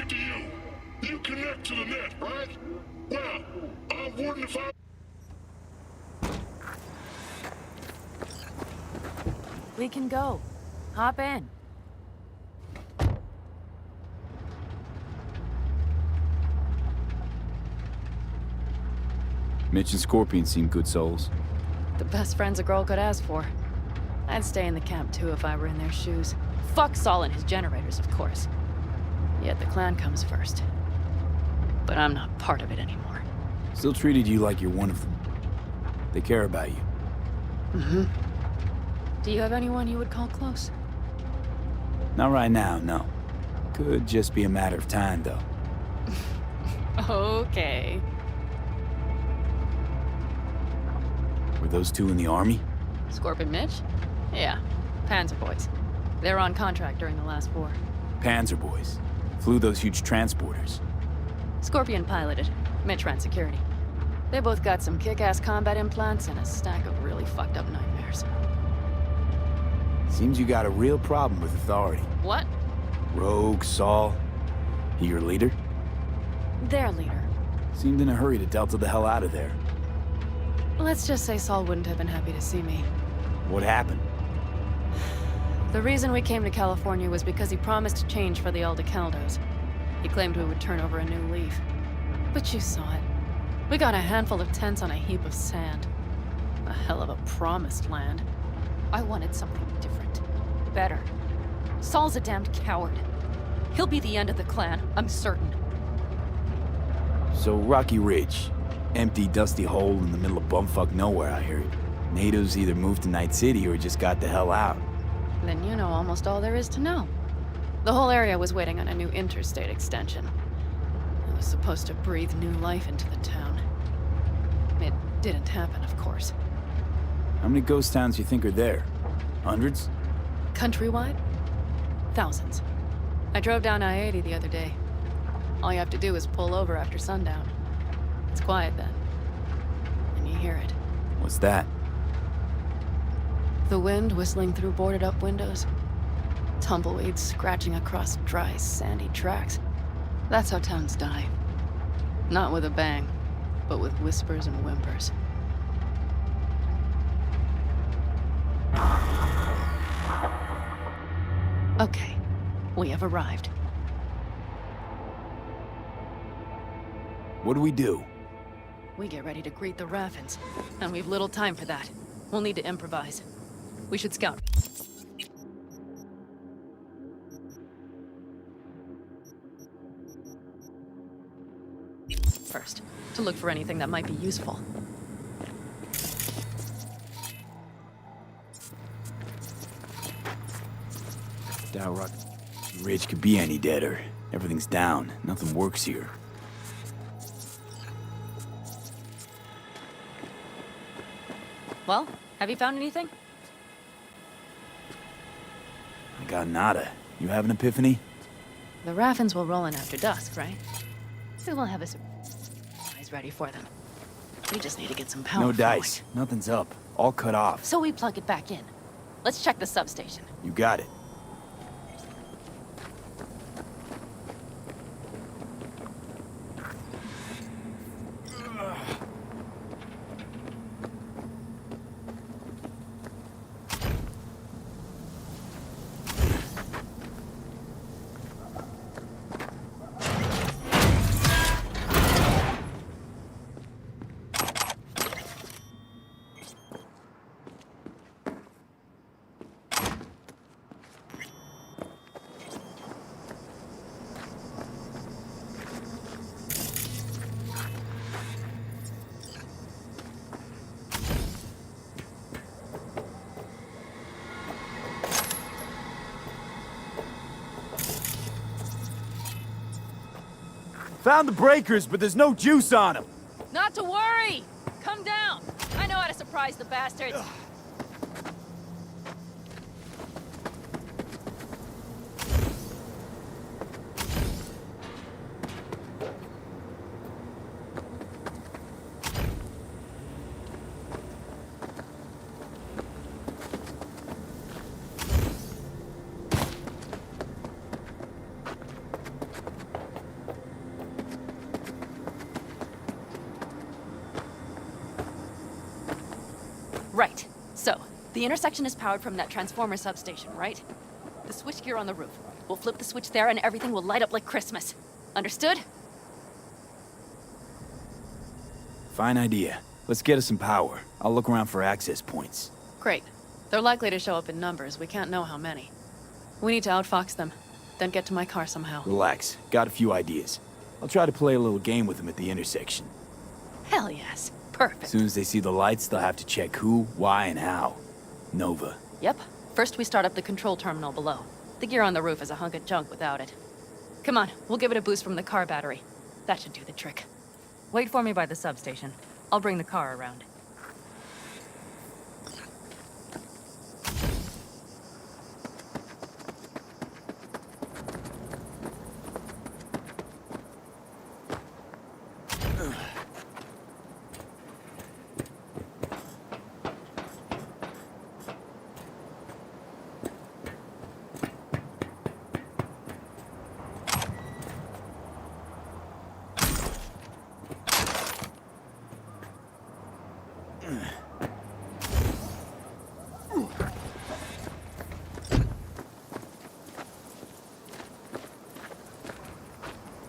talking to you. You connect to the net, right? Well, I wouldn't if I... We can go. Hop in. Mitch and Scorpion seem good souls. The best friends a girl could ask for. I'd stay in the camp too if I were in their shoes. Fuck Saul and his generators, of course. Yet the clan comes first. But I'm not part of it anymore. Still treated you like you're one of them. They care about you. Mm-hmm. Do you have anyone you would call close? Not right now, no. Could just be a matter of time, though. Okay. Were those two in the army? Scorp and Mitch? Yeah. Panzer boys. They were on contract during the last war. Panzer boys. Flew those huge transporters. Scorpion piloted. Mitch ran security. They both got some kick-ass combat implants and a stack of really fucked up nightmares. Seems you got a real problem with authority. What? Rogue, Saul. He your leader? Their leader. Seemed in a hurry to delta the hell out of there. Let's just say Saul wouldn't have been happy to see me. What happened? The reason we came to California was because he promised change for the Aldecaldos. He claimed we would turn over a new leaf. But you saw it. We got a handful of tents on a heap of sand. A hell of a promised land. I wanted something different. Better. Saul's a damned coward. He'll be the end of the clan, I'm certain. So Rocky Ridge. Empty, dusty hole in the middle of bumfuck nowhere, I heard. Natives either moved to Night City or just got the hell out. Then you know almost all there is to know. The whole area was waiting on a new interstate extension. It was supposed to breathe new life into the town. It didn't happen, of course. How many ghost towns you think are there? Hundreds? Countrywide? Thousands. I drove down I-80 the other day. All you have to do is pull over after sundown. It's quiet then. And you hear it. What's that? The wind whistling through boarded-up windows. Tumbleweeds scratching across dry, sandy tracks. That's how towns die. Not with a bang, but with whispers and whimpers. Okay, we have arrived. What do we do? We get ready to greet the Raffins, and we've little time for that. We'll need to improvise. We should scout. First, to look for anything that might be useful. Doubt Rock Ridge could be any deader. Everything's down. Nothing works here. Well, have you found anything? I got nada. You have an epiphany? The Raffins will roll in after dusk, right? We will have a surprise ready for them. We just need to get some power. No dice. Nothing's up. All cut off. So we plug it back in. Let's check the substation. You got it. Found the breakers, but there's no juice on them. Not to worry! Come down! I know how to surprise the bastards. Right. So, the intersection is powered from that transformer substation, right? The switchgear on the roof. We'll flip the switch there and everything will light up like Christmas. Understood? Fine idea. Let's get us some power. I'll look around for access points. Great. They're likely to show up in numbers. We can't know how many. We need to outfox them, then get to my car somehow. Relax. Got a few ideas. I'll try to play a little game with them at the intersection. Hell yes. Perfect. As soon as they see the lights, they'll have to check who, why, and how. Nova. Yep. First we start up the control terminal below. The gear on the roof is a hunk of junk without it. Come on, we'll give it a boost from the car battery. That should do the trick. Wait for me by the substation. I'll bring the car around.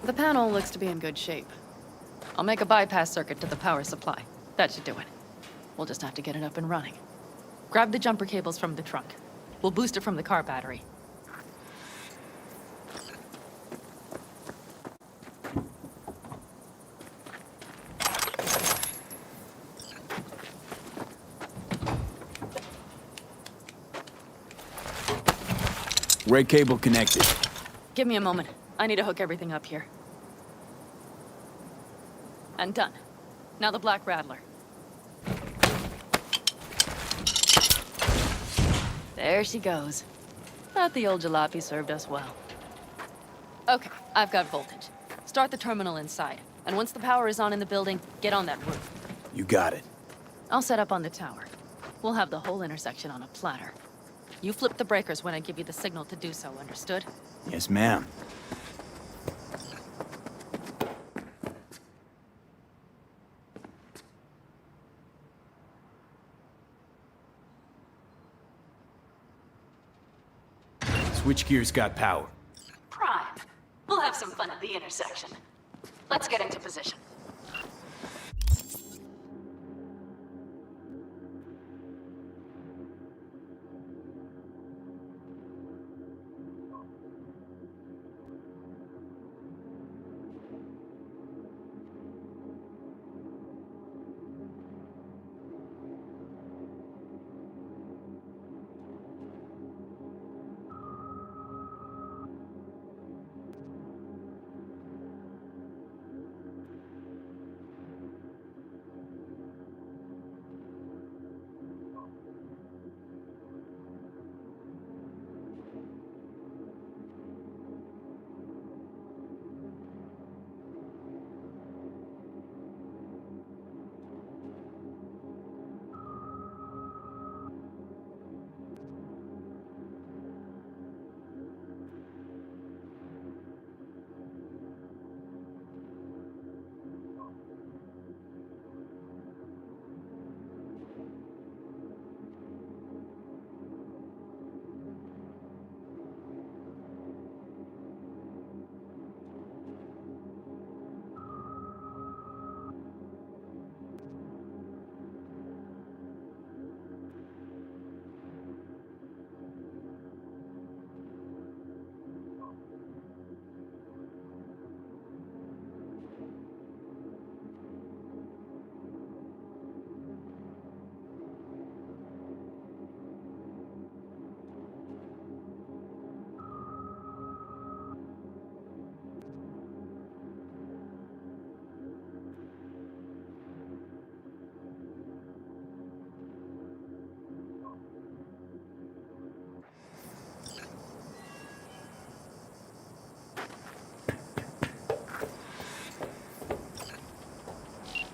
The panel looks to be in good shape. I'll make a bypass circuit to the power supply. That should do it. We'll just have to get it up and running. Grab the jumper cables from the trunk. We'll boost it from the car battery. Red cable connected. Give me a moment. I need to hook everything up here. And done. Now the Black Rattler. There she goes. Thought the old jalopy served us well. Okay, I've got voltage. Start the terminal inside. And once the power is on in the building, get on that roof. You got it. I'll set up on the tower. We'll have the whole intersection on a platter. You flip the breakers when I give you the signal to do so, understood? Yes, ma'am. Switchgear's got power. Prime. We'll have some fun at the intersection. Let's get into position.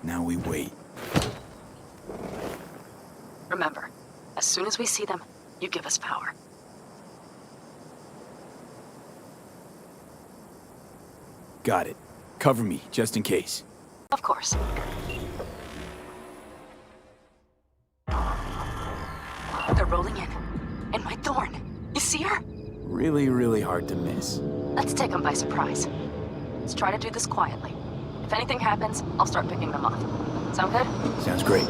Now we wait. Remember, as soon as we see them, you give us power. Got it. Cover me, just in case. Of course. rolling in. And my thorn. You see her? Really, really hard to miss. Let's take them by surprise. Let's try to do this quietly. If anything happens, I'll start picking them off. Sound good? Sounds great.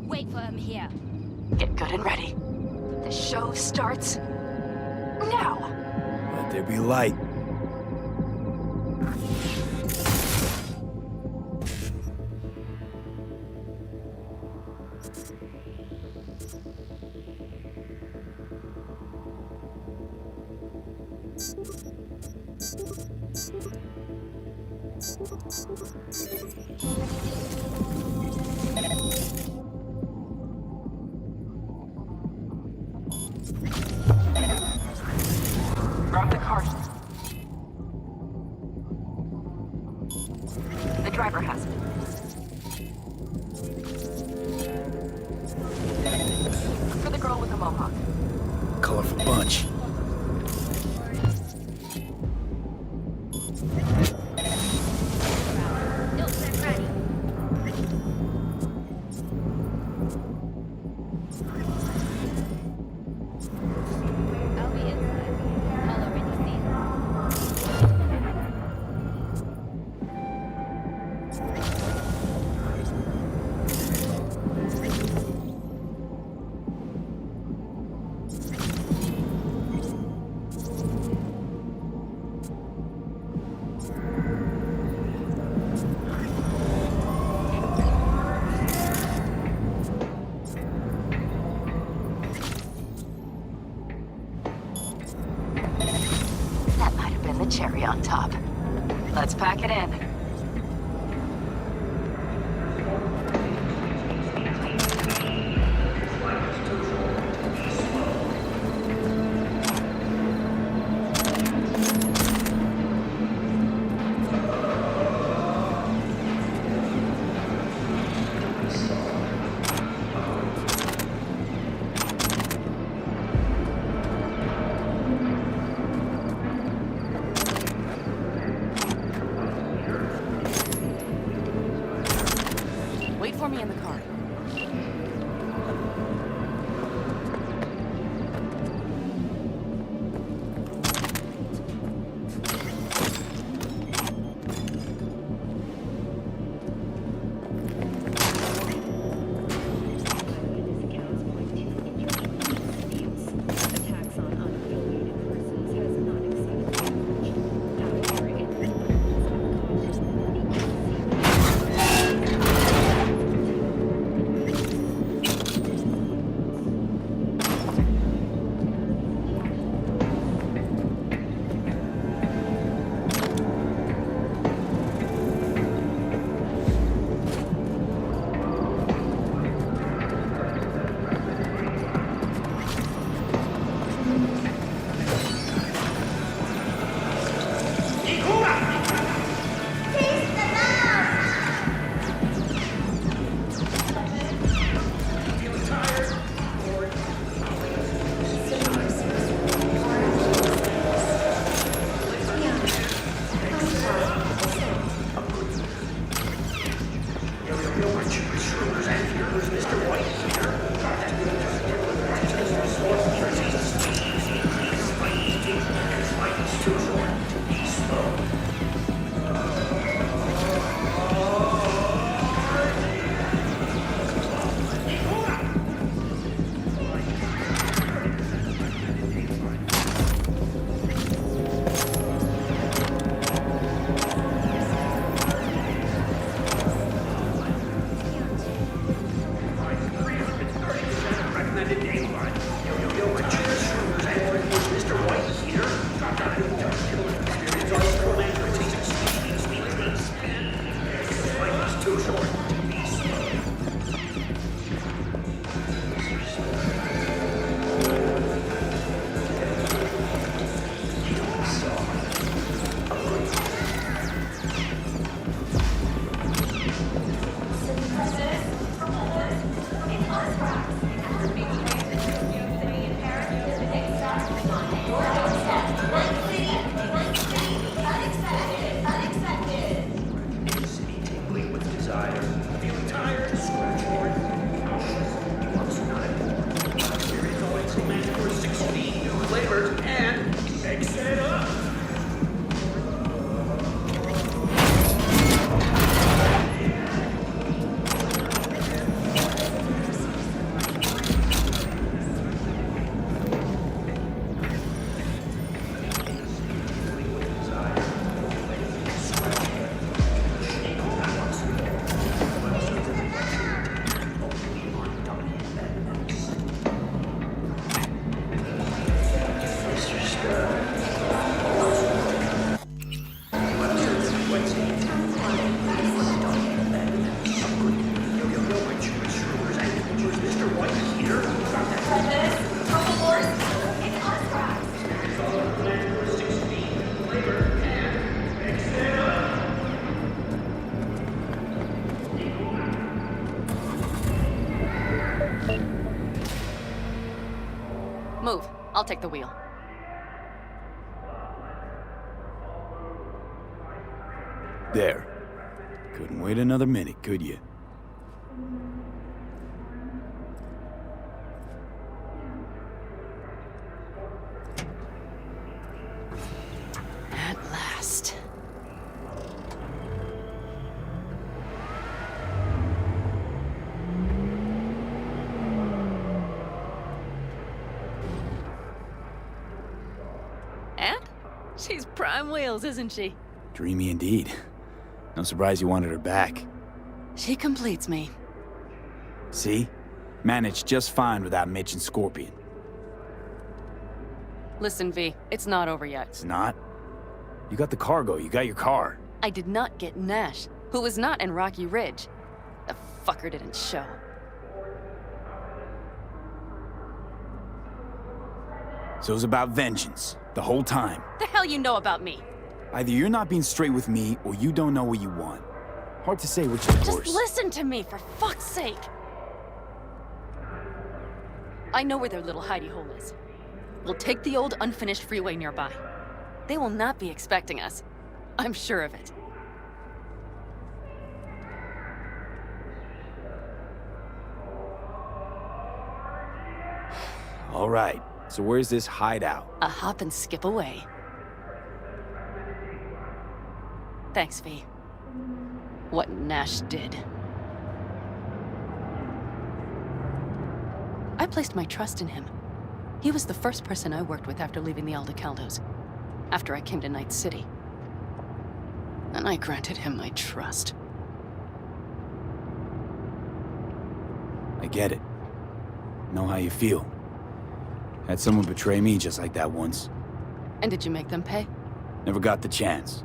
Wait for him here. Get good and ready. The show starts now. Let there be light. Drop the cart. The driver has it. Look for the girl with the mohawk. Colorful bunch. That might have been the cherry on top. Let's pack it in. Wait for me in the car. Move. I'll take the wheel. There. Couldn't wait another minute, could you? At last. And? She's prime wheels, isn't she? Dreamy indeed. No surprise you wanted her back. She completes me. See? Managed just fine without Mitch and Scorpion. Listen, V, it's not over yet. It's not? You got the cargo, you got your car. I did not get Nash, who was not in Rocky Ridge. The fucker didn't show. So it was about vengeance, the whole time. The hell you know about me? Either you're not being straight with me, or you don't know what you want. Hard to say which is worse. Just listen to me, for fuck's sake! I know where their little hidey hole is. We'll take the old unfinished freeway nearby. They will not be expecting us. I'm sure of it. All right, so where's this hideout? A hop and skip away. Thanks, V. What Nash did. I placed my trust in him. He was the first person I worked with after leaving the Aldecaldos, after I came to Night City. And I granted him my trust. I get it. Know how you feel. Had someone betray me just like that once. And did you make them pay? Never got the chance.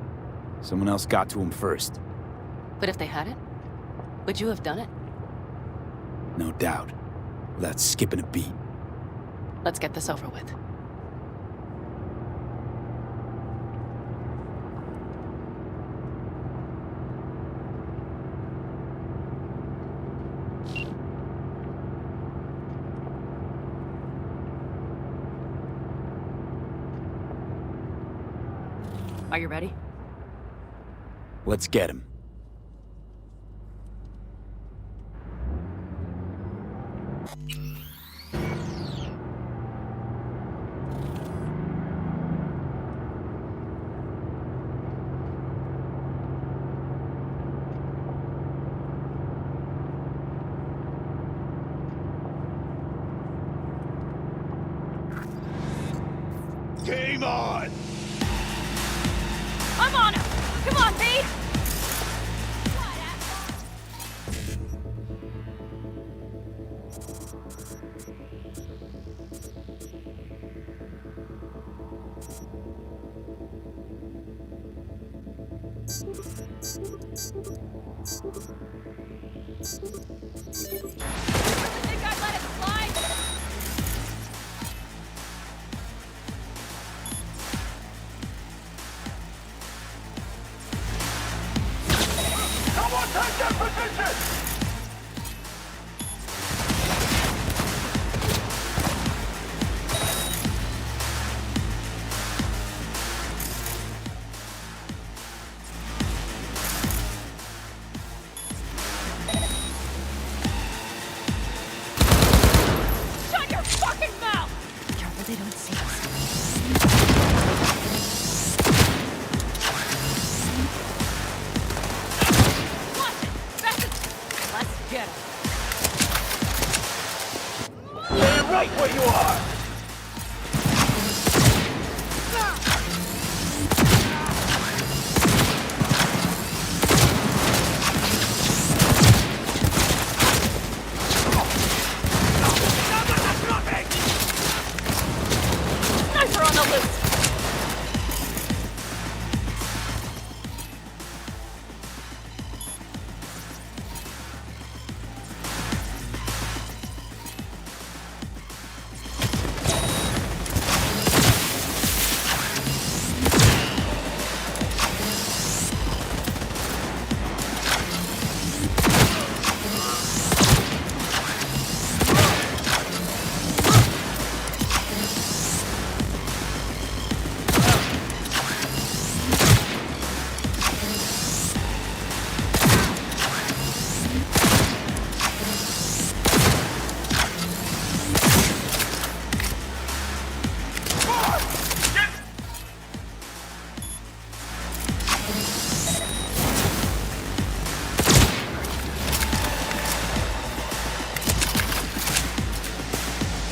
Someone else got to him first. But if they hadn't, would you have done it? No doubt. Without skipping a beat. Let's get this over with. Are you ready? Let's get him. Game on! I'm on him! Come on, V! Think I'd let it slide? Someone take that position! Shut your fucking mouth! Careful they don't see us. Watch it! That's it! Let's get him! Stay right where you are! Sniper on the loose!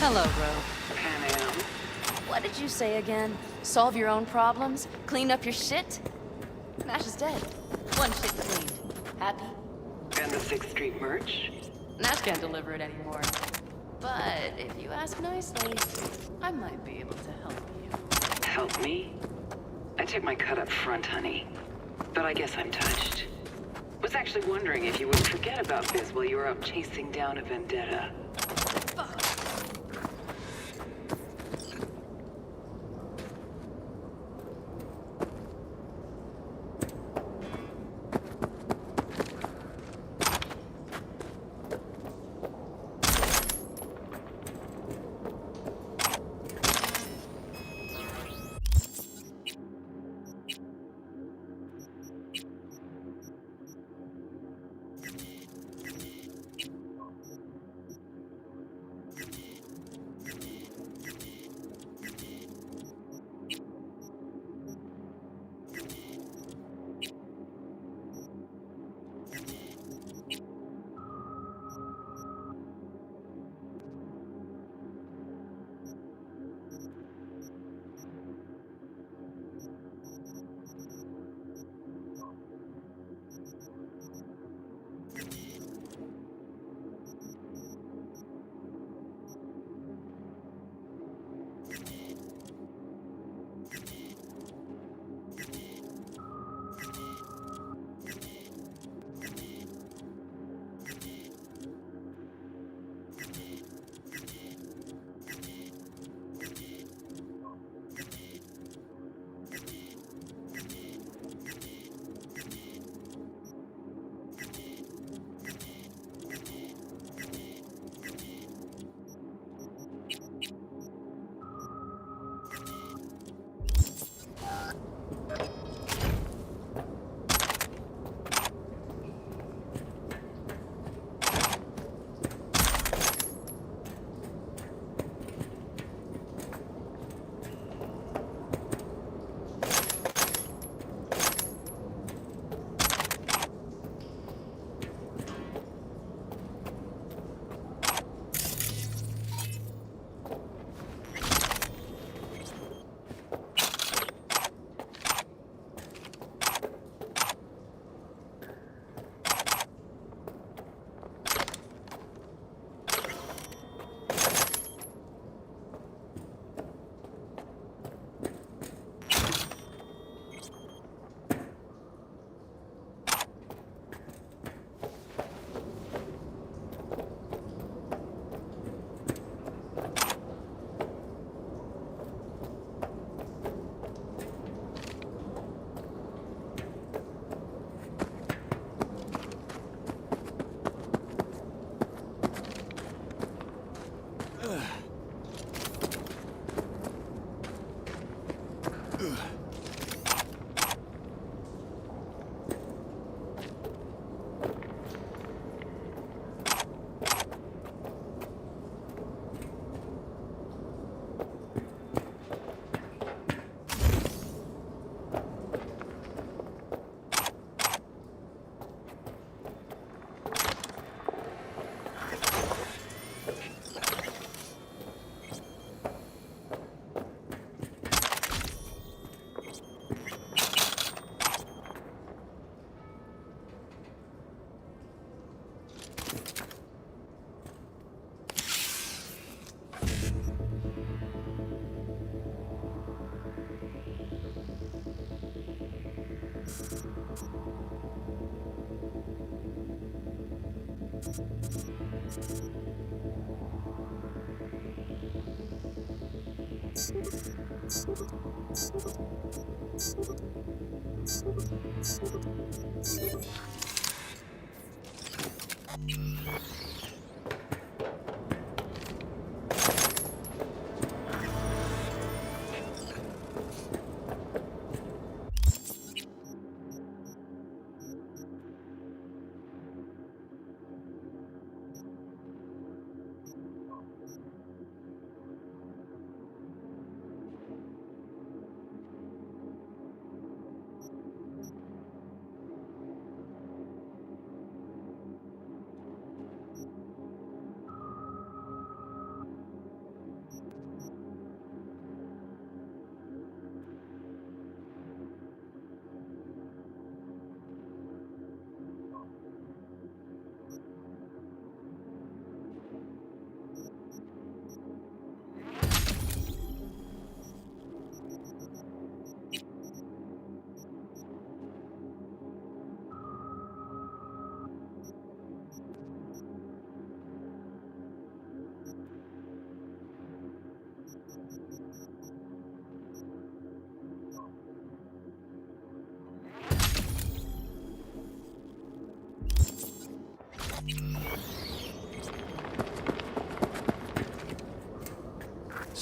Hello, Rogue. Pan Am. What did you say again? Solve your own problems? Clean up your shit? Nash is dead. One shit cleaned. Happy? And the 6th Street merch? Nash can't deliver it anymore. But if you ask nicely, I might be able to help you. Help me? I took my cut up front, honey. But I guess I'm touched. Was actually wondering if you wouldn't forget about this while you were out chasing down a vendetta. Fuck.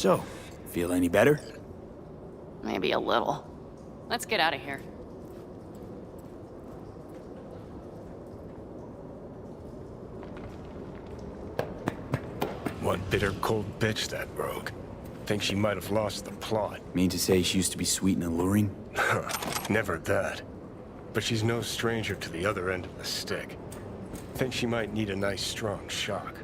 So, feel any better? Maybe a little. Let's get out of here. One bitter, cold bitch, that rogue. Think she might have lost the plot. Mean to say she used to be sweet and alluring? Never that. But she's no stranger to the other end of the stick. Think she might need a nice, strong shock.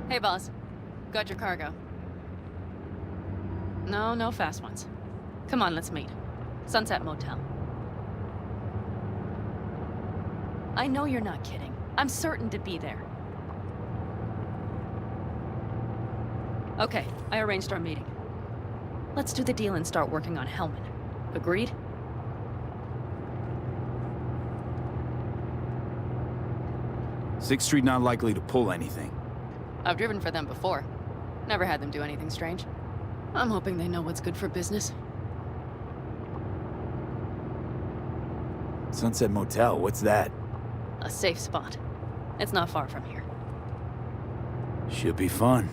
Hey, boss. Got your cargo. No, no fast ones. Come on, let's meet. Sunset Motel. I know you're not kidding. I'm certain to be there. Okay, I arranged our meeting. Let's do the deal and start working on Hellman. Agreed? Sixth Street not likely to pull anything. I've driven for them before. Never had them do anything strange. I'm hoping they know what's good for business. Sunset Motel, what's that? A safe spot. It's not far from here. Should be fun.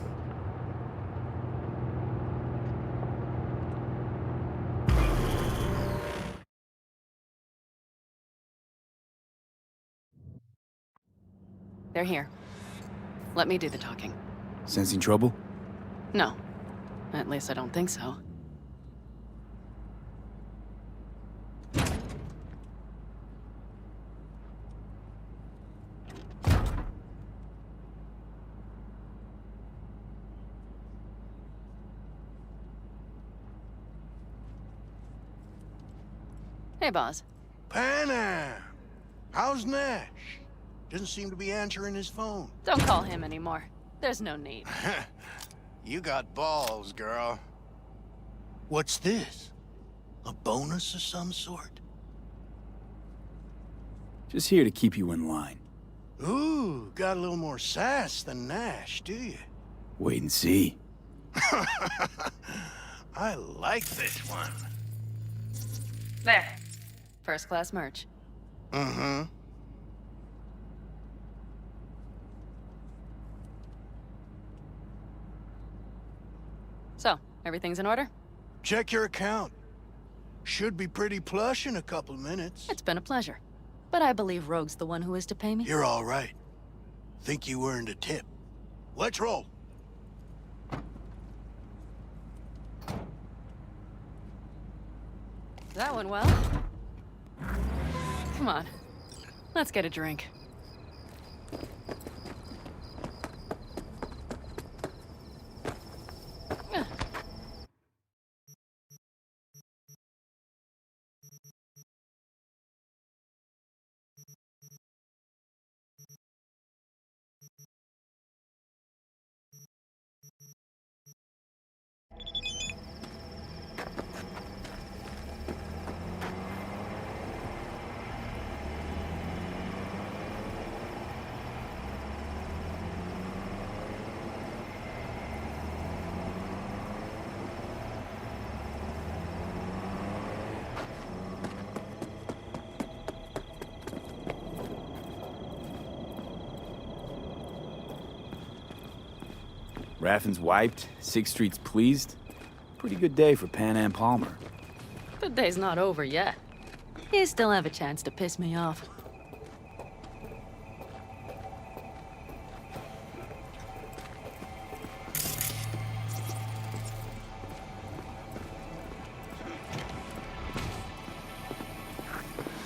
They're here. Let me do the talking. Sensing trouble? No. At least I don't think so. Hey, boss. Panam! How's Nash? Doesn't seem to be answering his phone. Don't call him anymore. There's no need. You got balls, girl. What's this? A bonus of some sort? Just here to keep you in line. Ooh, got a little more sass than Nash, do you? Wait and see. I like this one. There. First class merch. Mm-hmm. So, everything's in order? Check your account. Should be pretty plush in a couple minutes. It's been a pleasure. But I believe Rogue's the one who is to pay me. You're all right. Think you earned a tip. Let's roll. That went well. Come on. Let's get a drink. Raffin's wiped, Sixth Street's pleased. Pretty good day for Pan Am Palmer. The day's not over yet. You still have a chance to piss me off.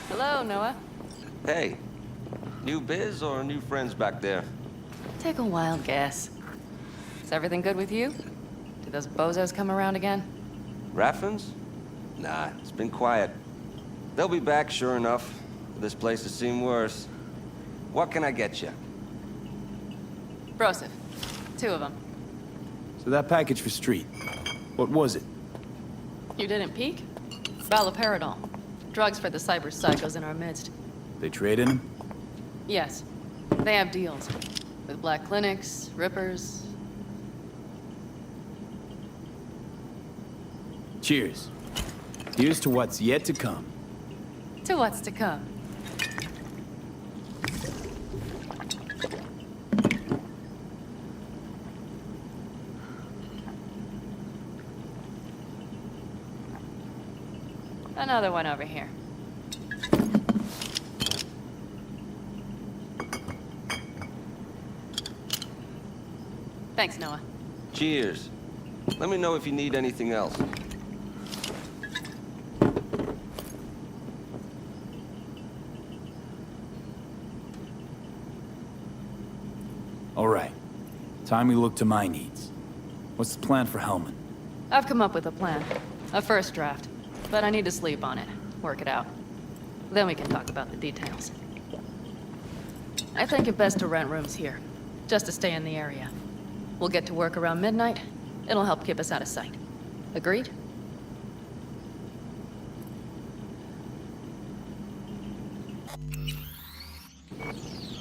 Hello, Noah. Hey, new biz or new friends back there? Take a wild guess. Is everything good with you? Did those bozos come around again? Raffins? Nah, it's been quiet. They'll be back, sure enough. This place has seen worse. What can I get you? Broseph. 2 of them. So that package for Street, what was it? You didn't peek? Valoperidol. Drugs for the cyber psychos in our midst. They trade in them? Yes. They have deals. With black clinics, rippers. Cheers. Here's to what's yet to come. to what's to come. Another one over here. Thanks, Noah. Cheers. Let me know if you need anything else. All right. Time we look to my needs. What's the plan for Hellman? I've come up with a plan. A first draft. But I need to sleep on it. Work it out. Then we can talk about the details. I think it best to rent rooms here. Just to stay in the area. We'll get to work around midnight. It'll help keep us out of sight. Agreed?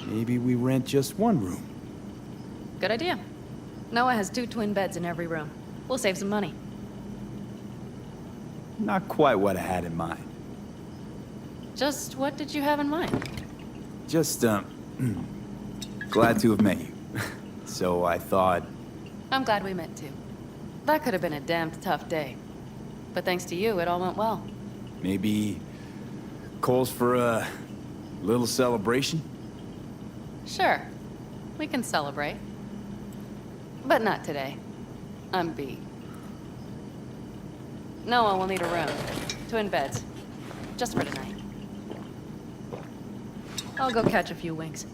Maybe we rent just one room. Good idea. Noah has 2 twin beds in every room. We'll save some money. Not quite what I had in mind. Just what did you have in mind? Just, glad to have met you. So I thought... I'm glad we met too. That could have been a damned tough day. But thanks to you, it all went well. maybe calls for a little celebration? Sure. We can celebrate. But not today. I'm beat. Noah will need a room. Twin beds. Just for tonight. I'll go catch a few winks.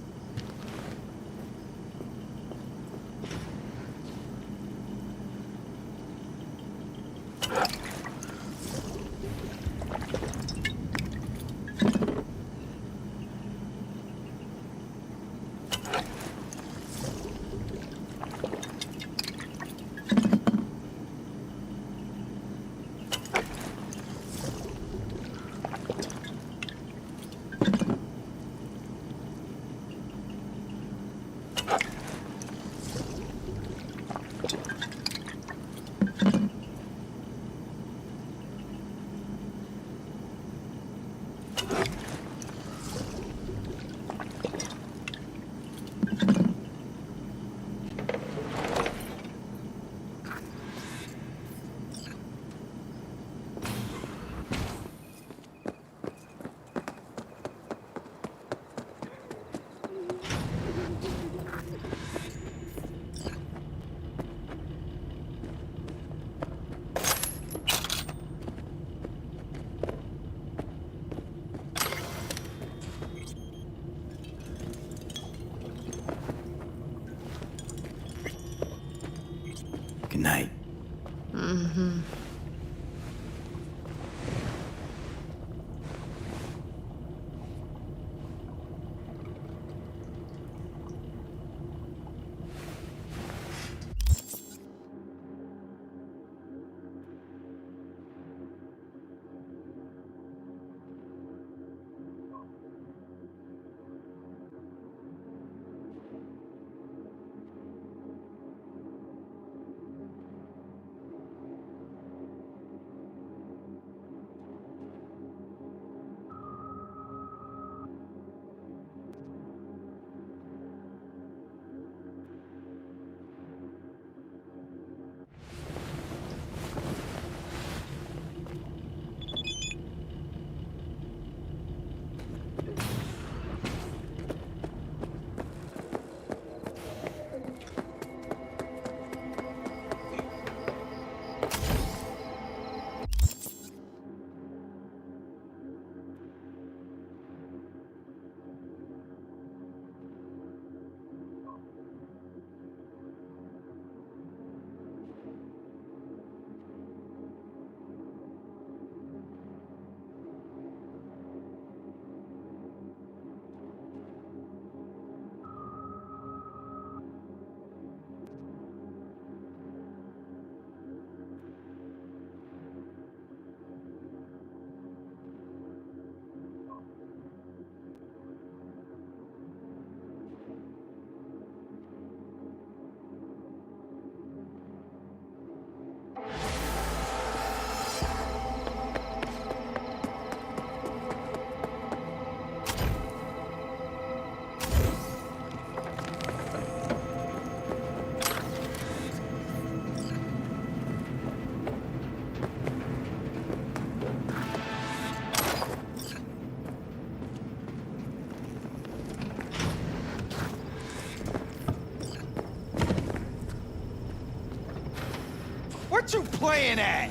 What you playing at?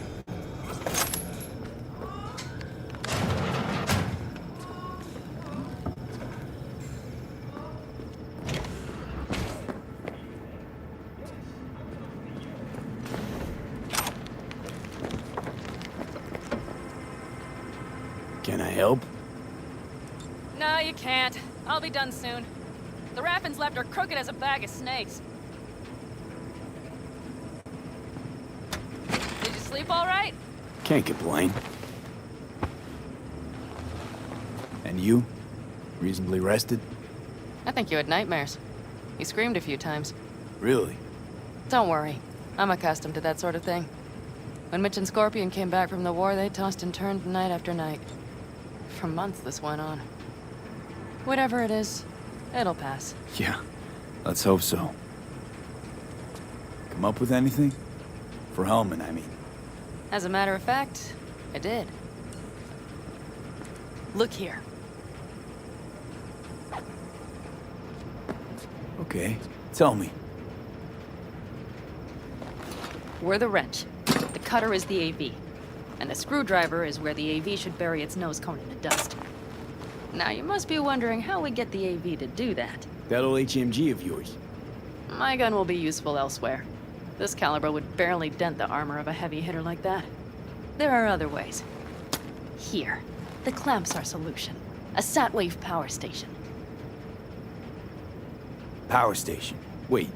Can I help? No, you can't. I'll be done soon. The raffins left are crooked as a bag of snakes. Did you sleep all right? Can't complain. And you? Reasonably rested? I think you had nightmares. You screamed a few times. Really? Don't worry. I'm accustomed to that sort of thing. When Mitch and Scorpion came back from the war, they tossed and turned night after night. For months this went on. Whatever it is, it'll pass. Yeah, let's hope so. Come up with anything? For Hellman, I mean. As a matter of fact, I did. Look here. Okay, tell me. We're the wrench. The cutter is the AV. And the screwdriver is where the AV should bury its nose cone in the dust. Now you must be wondering how we get the AV to do that. That old HMG of yours. My gun will be useful elsewhere. This caliber would barely dent the armor of a heavy hitter like that. There are other ways. Here, the clamps are solution. A Satwave power station. Power station. Wait,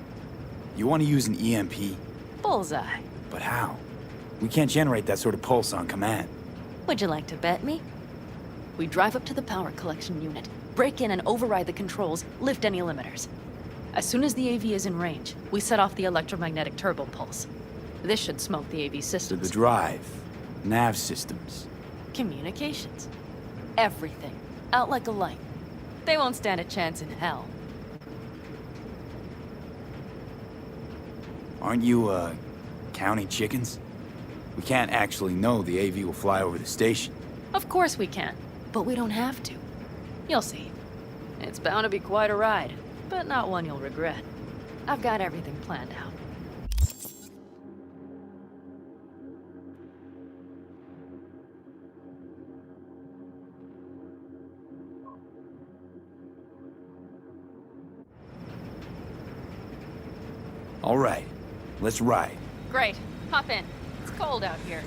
you want to use an EMP? Bullseye. But how? We can't generate that sort of pulse on command. Would you like to bet me? We drive up to the power collection unit, break in and override the controls, lift any limiters. As soon as the AV is in range, we set off the electromagnetic turbo pulse. This should smoke the AV To systems. the drive, nav systems. Communications. Everything. Out like a light. They won't stand a chance in hell. Aren't you, counting chickens? We can't actually know the AV will fly over the station. Of course we can, but we don't have to. You'll see. It's bound to be quite a ride, but not one you'll regret. I've got everything planned out. All right, let's ride. Great. Hop in. It's cold out here.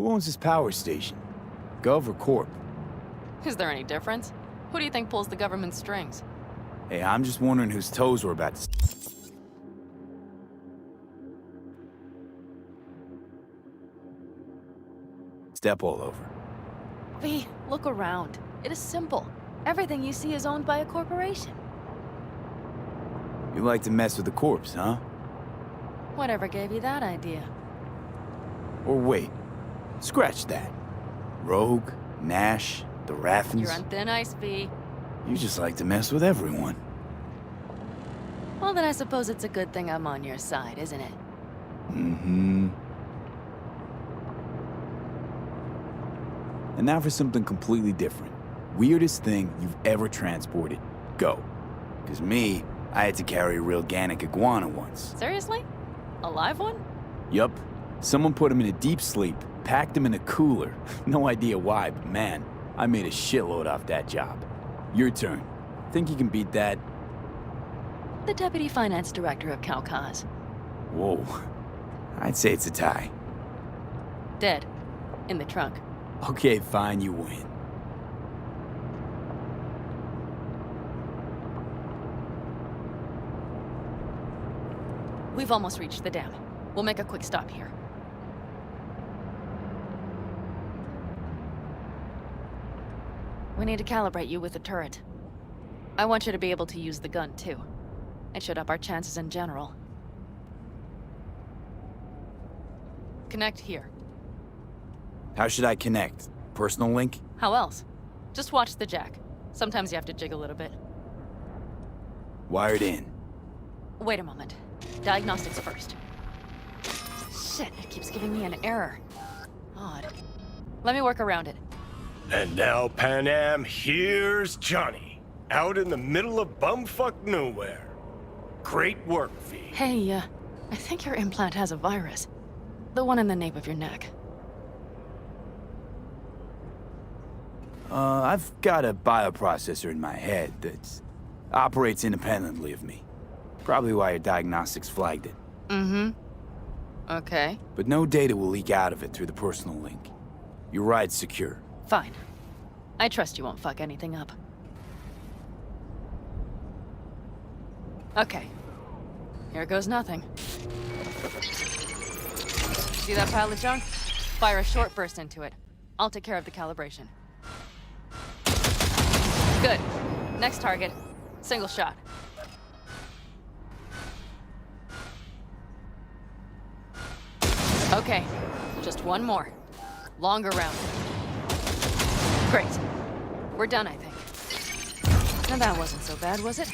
Who owns this power station? Gov or Corp? Is there any difference? Who do you think pulls the government's strings? Hey, I'm just wondering whose toes we're about to... step all over. V, look around. It is simple. Everything you see is owned by a corporation. You like to mess with the corpse, huh? Whatever gave you that idea? Or wait, scratch that. Rogue, Nash, the Raffins. You're on thin ice, V. You just like to mess with everyone. Well, then I suppose it's a good thing I'm on your side, isn't it? Mm-hmm. And now for something completely different. Weirdest thing you've ever transported. Go. 'Cause me, I had to carry a real Gannic iguana once. Seriously? A live one? Yup. Someone put him in a deep sleep, packed him in a cooler. No idea why, but man, I made a shitload off that job. Your turn. Think you can beat that? The Deputy Finance Director of Kaukaz. Whoa. I'd say it's a tie. Dead. In the trunk. Okay, fine, you win. We've almost reached the dam. We'll make a quick stop here. We need to calibrate you with the turret. I want you to be able to use the gun, too. It should up our chances in general. Connect here. How should I connect? Personal link? How else? Just watch the jack. Sometimes you have to jig a little bit. Wired in. Wait a moment. Diagnostics first. Shit, it keeps giving me an error. Odd. Let me work around it. And now, Pan Am, here's Johnny. Out in the middle of bumfuck nowhere. Great work, V. Hey, I think your implant has a virus. The one in the nape of your neck. I've got a bioprocessor in my head that operates independently of me. Probably why your diagnostics flagged it. Mm-hmm. Okay. But no data will leak out of it through the personal link. Your ride's secure. Fine. I trust you won't fuck anything up. Okay. Here goes nothing. See that pile of junk? Fire a short burst into it. I'll take care of the calibration. Good. Next target. Single shot. Okay. Just one more. Longer round. Great. We're done, I think. Now that wasn't so bad, was it?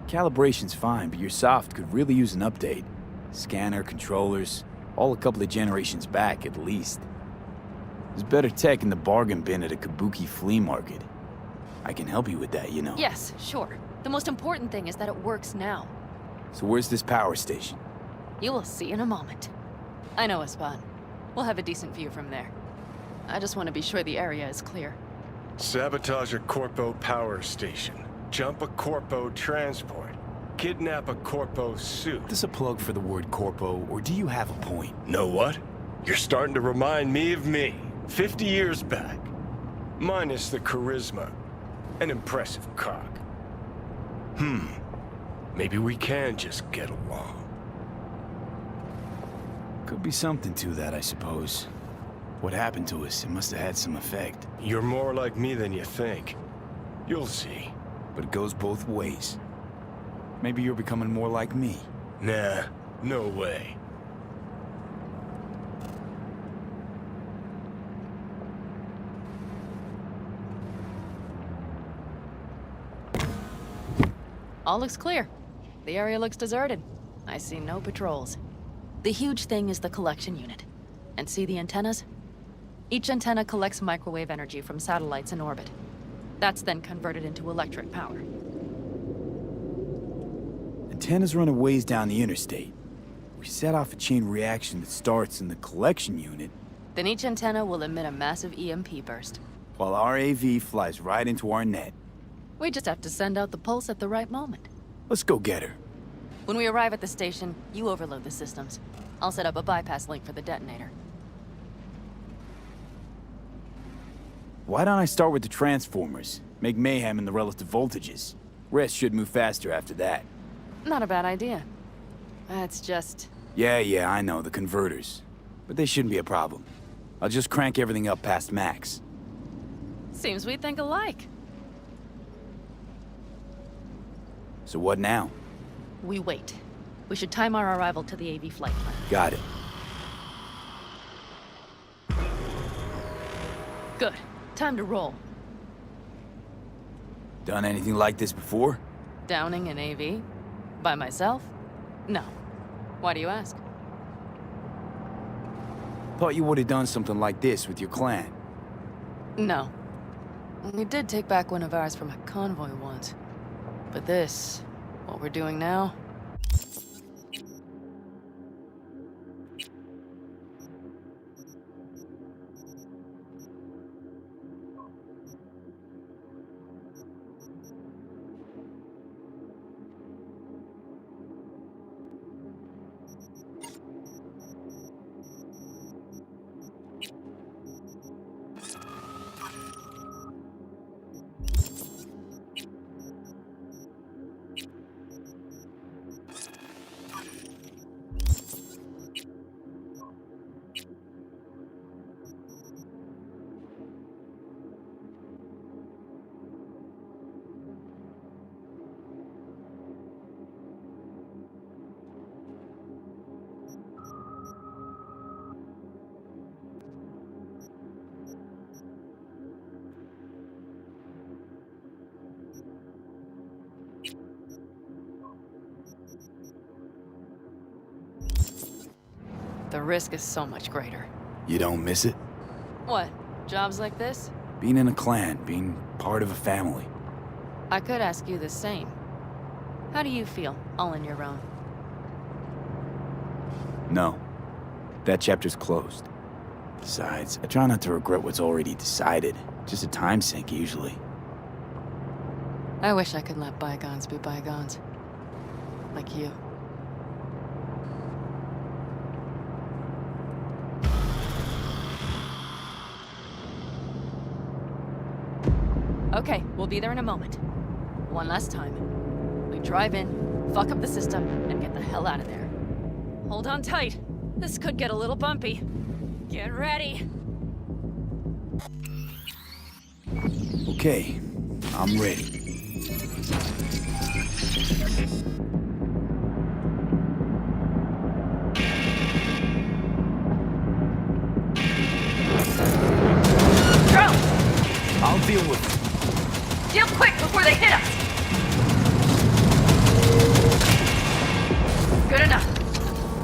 Calibration's fine, but your soft could really use an update. Scanner, controllers, all a couple of generations back at least. There's better tech in the bargain bin at a kabuki flea market. I can help you with that, you know. Yes, sure. The most important thing is that it works now. So where's this power station? You will see in a moment. I know a spot. We'll have a decent view from there. I just want to be sure the area is clear. Sabotage a Corpo power station. Jump a Corpo transport. Kidnap a Corpo suit. Is this a plug for the word corpo, or do you have a point? Know what? You're starting to remind me of me. 50 years back. Minus the charisma. An impressive cock. Maybe we can just get along. Could be something to that, I suppose. What happened to us, it must have had some effect. You're more like me than you think. You'll see. But it goes both ways. Maybe you're becoming more like me. Nah, no way. All looks clear. The area looks deserted. I see no patrols. The huge thing is the collection unit. And see the antennas? Each antenna collects microwave energy from satellites in orbit. That's then converted into electric power. Antennas run a ways down the interstate. We set off a chain reaction that starts in the collection unit, Then each antenna will emit a massive EMP burst. while our AV flies right into our net. We just have to send out the pulse at the right moment. Let's go get her. When we arrive at the station, you overload the systems. I'll set up a bypass link for the detonator. Why don't I start with the transformers? Make mayhem in the relative voltages. Rest should move faster after that. Not a bad idea. That's just... Yeah, I know, the converters. But they shouldn't be a problem. I'll just crank everything up past max. Seems we think alike. So what now? We wait. We should time our arrival to the AV flight plan. Got it. Good. Time to roll. Done anything like this before? Downing an AV? By myself? No. Why do you ask? Thought you would have done something like this with your clan. No. We did take back one of ours from a convoy once. But this, what we're doing now... The risk is so much greater. You don't miss it? What? Jobs like this? Being in a clan, being part of a family. I could ask you the same. How do you feel, all on your own? No. That chapter's closed. Besides, I try not to regret what's already decided. Just a time sink, usually. I wish I could let bygones be bygones. Like you. Okay, we'll be there in a moment. One last time. We drive in, fuck up the system, and get the hell out of there. Hold on tight. This could get a little bumpy. Get ready. Okay, I'm ready. Drone! I'll deal with it. Deal quick before they hit us! Good enough.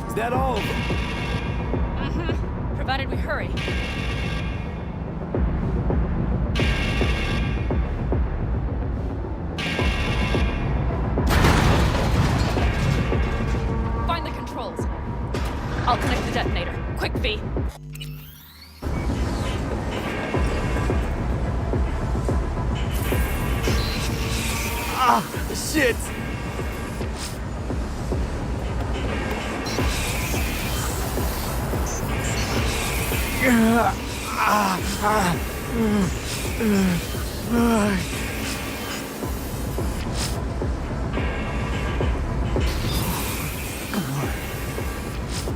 Is that all of them? Mm-hmm. Provided we hurry. Find the controls. I'll connect the detonator. Quick, V. Ah, shit! Come on.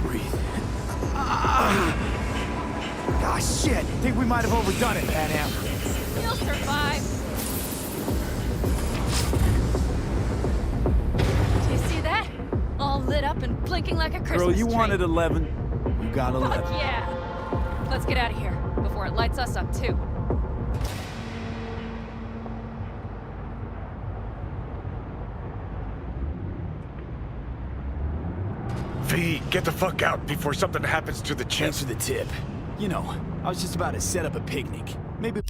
Breathe. Ah, shit! Think we might have overdone it, Pan Am. You'll survive. Do you see that? All lit up and blinking like a Christmas Girl, you tree. wanted 11. You got Fuck 11. yeah! Let's get out of here before it lights us up too. V, get the fuck out before something happens to the chip. Thanks for the tip. You know, I was just about to set up a picnic. Maybe...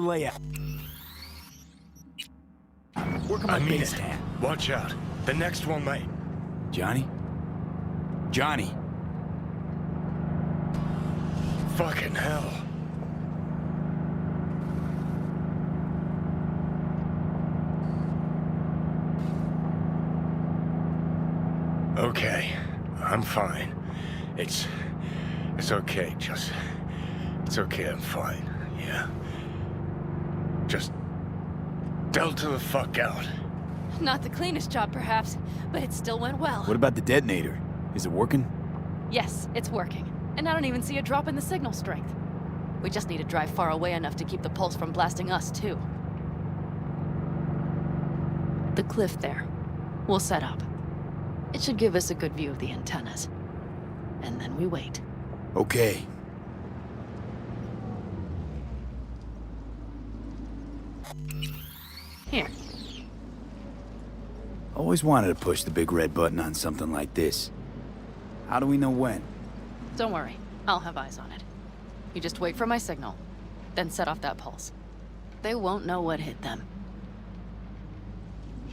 layout. Work on my I mean base it. now. Watch out. The next one might. Johnny? Johnny! Fucking hell. Okay, I'm fine. It's okay, just... It's okay, I'm fine, yeah? Just... Delta the fuck out. Not the cleanest job, perhaps, but it still went well. What about the detonator? Is it working? Yes, it's working. And I don't even see a drop in the signal strength. We just need to drive far away enough to keep the pulse from blasting us, too. The cliff there. We'll set up. It should give us a good view of the antennas. And then we wait. Okay. Here. Always wanted to push the big red button on something like this. How do we know when? Don't worry. I'll have eyes on it. You just wait for my signal. Then set off that pulse. They won't know what hit them.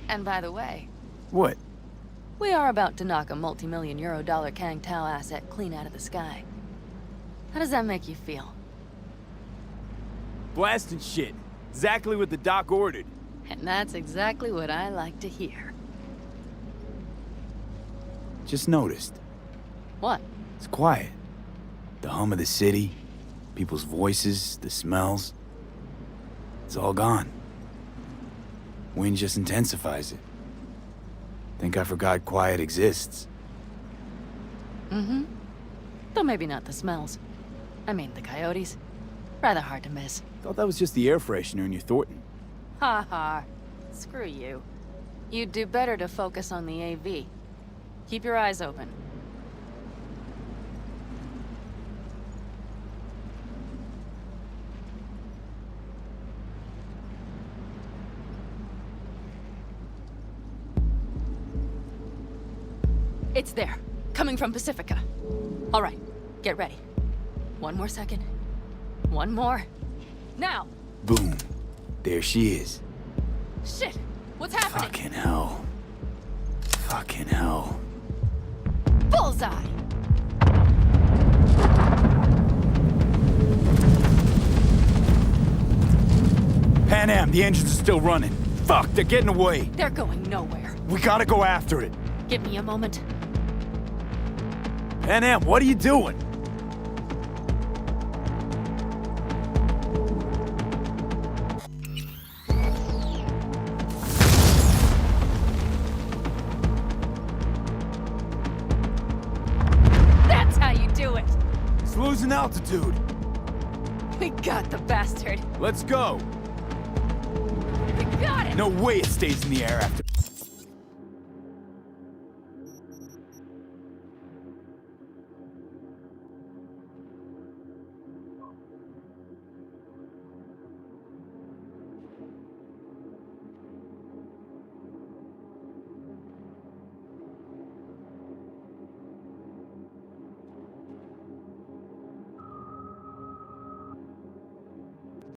And by the way, What? we are about to knock a multi-million euro dollar Kang Tao asset clean out of the sky. How does that make you feel? Blasting shit. Exactly what the doc ordered. And that's exactly what I like to hear. Just noticed. What? It's quiet. The hum of the city, people's voices, the smells. It's all gone. Wind just intensifies it. Think I forgot quiet exists. Mm-hmm. Though maybe not the smells. I mean, the coyotes. Rather hard to miss. Thought that was just the air freshener in your Thornton. Ha ha. Screw you. You'd do better to focus on the AV. Keep your eyes open. It's there. Coming from Pacifica. All right. Get ready. One more second. One more. Now! Boom. There she is. Shit! What's happening? Fucking hell. Fucking hell. Bullseye! Pan Am, the engines are still running. Fuck, they're getting away. They're going nowhere. We gotta go after it. Give me a moment. Pan Am, what are you doing? That's how you do it! It's losing altitude. We got the bastard. Let's go. We got it! No way it stays in the air after.